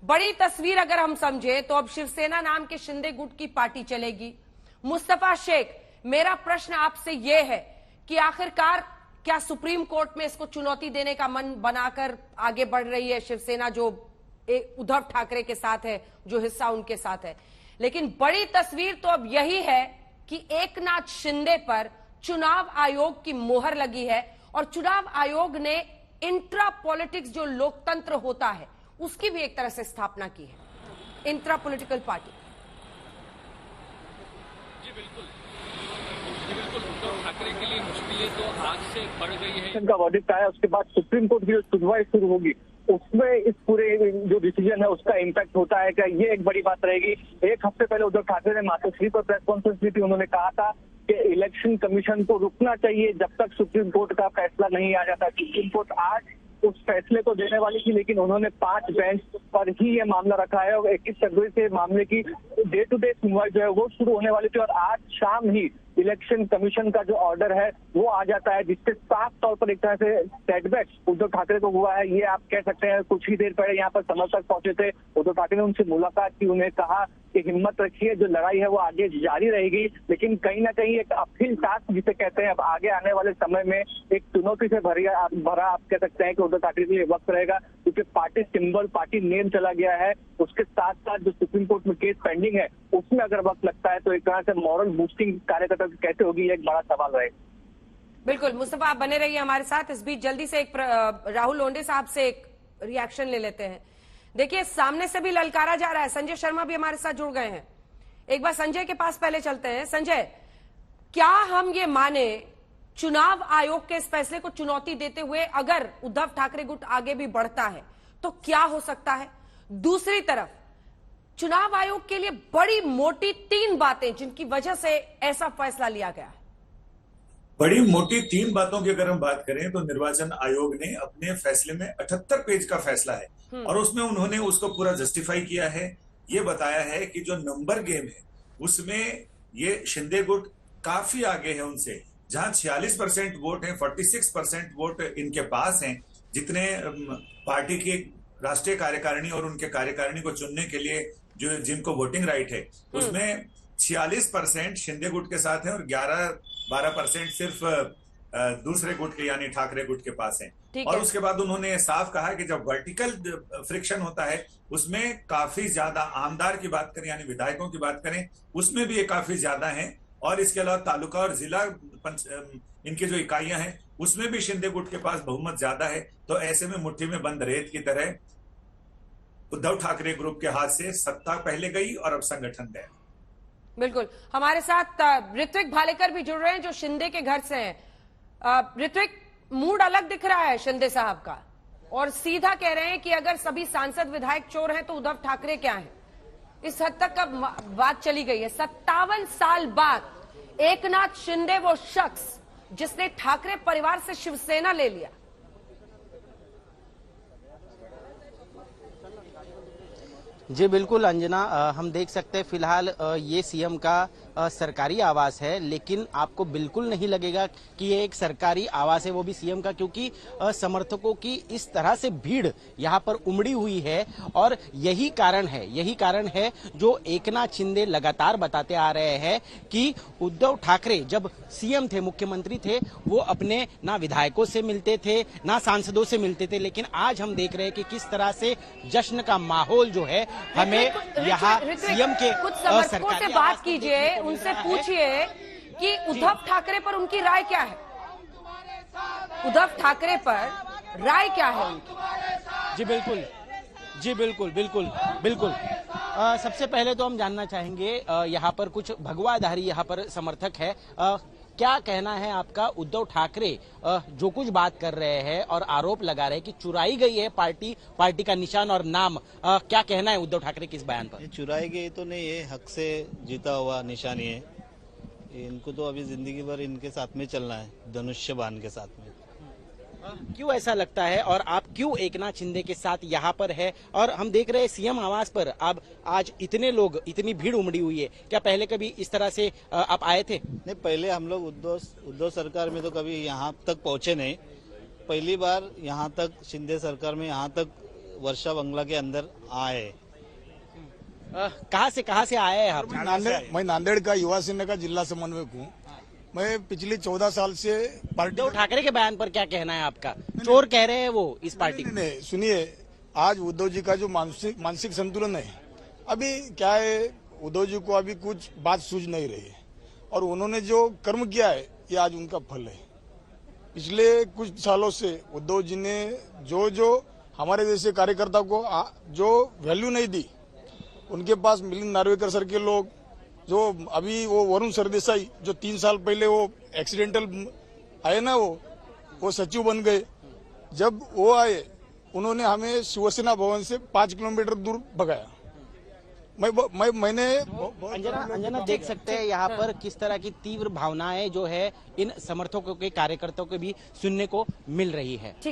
बड़ी तस्वीर अगर हम समझे तो अब शिवसेना नाम के शिंदे गुट की पार्टी चलेगी। मुस्तफा शेख, मेरा प्रश्न आपसे यह है कि आखिरकार क्या सुप्रीम कोर्ट में इसको चुनौती देने का मन बनाकर आगे बढ़ रही है शिवसेना, जो उद्धव ठाकरे के साथ है, जो हिस्सा उनके साथ है। लेकिन बड़ी तस्वीर तो अब यही है कि एकनाथ शिंदे पर चुनाव आयोग की मोहर लगी है और चुनाव आयोग ने इंट्रा पॉलिटिक्स जो लोकतंत्र होता है उसकी भी एक तरह से स्थापना की है, इंट्रा पॉलिटिकल पार्टी। जी बिल्कुल उद्धव ठाकरे के लिए मुश्किलें तो आज से बढ़ गई है। का वर्डिक्ट आया, उसके बाद सुप्रीम कोर्ट की जो सुनवाई शुरू होगी उसमें इस पूरे जो डिसीजन है उसका इम्पैक्ट होता है क्या, ये एक बड़ी बात रहेगी। एक हफ्ते पहले उद्धव ठाकरे ने मातोश्री पर प्रेस कॉन्फ्रेंस की थी। उन्होंने कहा था कि इलेक्शन कमीशन को रुकना चाहिए जब तक सुप्रीम कोर्ट का फैसला नहीं आ जाता। सुप्रीम कोर्ट आज उस फैसले को देने वाली थी, लेकिन उन्होंने 5 बेंच पर ही ये मामला रखा है और 21 फरवरी से मामले की डे टू डे सुनवाई जो है वो शुरू होने वाली थी और आज शाम ही इलेक्शन कमीशन का जो ऑर्डर है वो आ जाता है, जिससे साफ तौर पर एक तरह से सेटबैक उद्धव ठाकरे को हुआ है। ये आप कह सकते हैं। कुछ ही देर पहले यहाँ पर समर्थक पहुंचे थे, उद्धव ठाकरे ने उनसे मुलाकात की, उन्हें कहा कि हिम्मत रखिए, जो लड़ाई है वो आगे जारी रहेगी। लेकिन कहीं ना कहीं एक अपहिल टास्क जिसे कहते हैं, अब आगे आने वाले समय में एक चुनौती से भरा आप कह सकते हैं कि उद्धव ठाकरे के लिए वक्त रहेगा, क्योंकि पार्टी सिंबल, पार्टी नेम चला गया है। उसके साथ साथ जो सुप्रीम कोर्ट में केस पेंडिंग है उसमें अगर वक्त लगता है तो एक तरह से मॉरल बूस्टिंग कार्यकर्ता कैसे होगी, ये एक बड़ा सवाल रहेगा। बिल्कुल मुस्तफा, आप बने रहिए हमारे साथ। इस बीच जल्दी से एक राहुल लोंढे साहब से एक रिएक्शन ले लेते हैं। देखिए, सामने से भी ललकारा जा रहा है। संजय शर्मा भी हमारे साथ जुड़ गए हैं। एक बार संजय के पास पहले चलते हैं। संजय, क्या हम ये माने चुनाव आयोग के इस फैसले को चुनौती देते हुए अगर उद्धव ठाकरे गुट आगे भी बढ़ता है तो क्या हो सकता है? दूसरी तरफ चुनाव आयोग के लिए बड़ी मोटी 3 बातें जिनकी वजह से ऐसा फैसला लिया गया है। बड़ी मोटी 3 बातों की अगर हम बात करें तो निर्वाचन आयोग ने अपने फैसले में 78 पेज का फैसला है और उसमें उन्होंने उसको पूरा जस्टिफाई किया है। ये बताया है कि जो नंबर गेम है उसमें ये शिंदे गुट काफी आगे है उनसे, जहां 46% वोट है, 46% वोट इनके पास हैं। जितने पार्टी की राष्ट्रीय कार्यकारिणी और उनके कार्यकारिणी को चुनने के लिए जो जिनको वोटिंग राइट है उसमें 46% शिंदे गुट के साथ है और 11-12% सिर्फ दूसरे गुट के यानी ठाकरे गुट के पास है। और उसके बाद उन्होंने साफ कहा कि जब वर्टिकल फ्रिक्शन होता है उसमें काफी ज्यादा आमदार की बात करें यानी विधायकों की बात करें उसमें भी ये काफी ज्यादा है। और इसके अलावा तालुका और जिला इनकी जो इकाइयां हैं उसमें भी शिंदे गुट के पास बहुमत ज्यादा है। तो ऐसे में मुट्ठी में बंद रेत की तरह उद्धव ठाकरे ग्रुप के हाथ से सत्ता पहले गई और अब संगठन गया। बिल्कुल, हमारे साथ ऋत्विक भालेकर भी जुड़ रहे हैं जो शिंदे के घर से हैं। ऋत्विक, मूड अलग दिख रहा है शिंदे साहब का और सीधा कह रहे हैं कि अगर सभी सांसद विधायक चोर हैं तो उद्धव ठाकरे क्या हैं। इस हद तक का बात चली गई है। 57 साल बाद एकनाथ शिंदे वो शख्स जिसने ठाकरे परिवार से शिवसेना ले लिया। जी बिल्कुल अंजना, हम देख सकते हैं फिलहाल ये सीएम का सरकारी आवास है, लेकिन आपको बिल्कुल नहीं लगेगा कि ये एक सरकारी आवास है, वो भी सीएम का, क्योंकि समर्थकों की इस तरह से भीड़ यहाँ पर उमड़ी हुई है। और यही कारण है जो एकनाथ शिंदे लगातार बताते आ रहे हैं कि उद्धव ठाकरे जब सीएम थे, मुख्यमंत्री थे, वो अपने ना विधायकों से मिलते थे ना सांसदों से मिलते थे। लेकिन आज हम देख रहे हैं कि किस तरह से जश्न का माहौल जो है हमें यहाँ सीएम के कुछ समर्थकों से बात कीजिए, उनसे पूछिए कि उद्धव ठाकरे पर उनकी राय क्या है। उद्धव ठाकरे पर राय क्या है उनकी? जी बिल्कुल। सबसे पहले तो हम जानना चाहेंगे, यहाँ पर कुछ भगवाधारी यहाँ पर समर्थक है, क्या कहना है आपका? उद्धव ठाकरे जो कुछ बात कर रहे हैं और आरोप लगा रहे हैं कि चुराई गई है पार्टी का निशान और नाम, क्या कहना है उद्धव ठाकरे के इस बयान पर? चुराई गई तो नहीं है, हक से जीता हुआ निशानी है। इनको तो अभी जिंदगी भर इनके साथ में चलना है, धनुष्य बाण के साथ में। क्यों ऐसा लगता है और आप क्यों एकनाथ शिंदे के साथ यहाँ पर है? और हम देख रहे हैं सीएम आवास पर अब आज इतने लोग, इतनी भीड़ उमड़ी हुई है, क्या पहले कभी इस तरह से आप आए थे? नहीं, पहले हम लोग उद्धव सरकार में तो कभी यहाँ तक पहुंचे नहीं। पहली बार यहाँ तक शिंदे सरकार में यहाँ तक वर्षा बंगला के अंदर आए। कहाँ से आए हैं आप? मैं नांदेड़ का युवा सेना का जिला समन्वयक हूँ। मैं पिछले 14 साल से पार्टी उद्धव ठाकरे के बयान पर क्या कहना है आपका? चोर कह रहे हैं वो इस पार्टी को। नहीं, सुनिए, आज उद्धव जी का जो मानसिक संतुलन है, अभी क्या है, उद्धव जी को अभी कुछ बात सूझ नहीं रही है और उन्होंने जो कर्म किया है ये आज उनका फल है। पिछले कुछ सालों से उद्धव जी ने जो हमारे जैसे कार्यकर्ता को जो वैल्यू नहीं दी, उनके पास मिलिंद नार्वेकर सर के लोग, जो अभी वो वरुण सरदेसाई जो 3 साल पहले वो एक्सीडेंटल आए ना, वो सचिव बन गए। जब वो आए उन्होंने हमें शिवसेना भवन से 5 किलोमीटर दूर भगाया। मैंने अंजना देख सकते हैं यहाँ पर किस तरह की तीव्र भावनाएं जो है इन समर्थकों के कार्यकर्ताओं के भी सुनने को मिल रही है।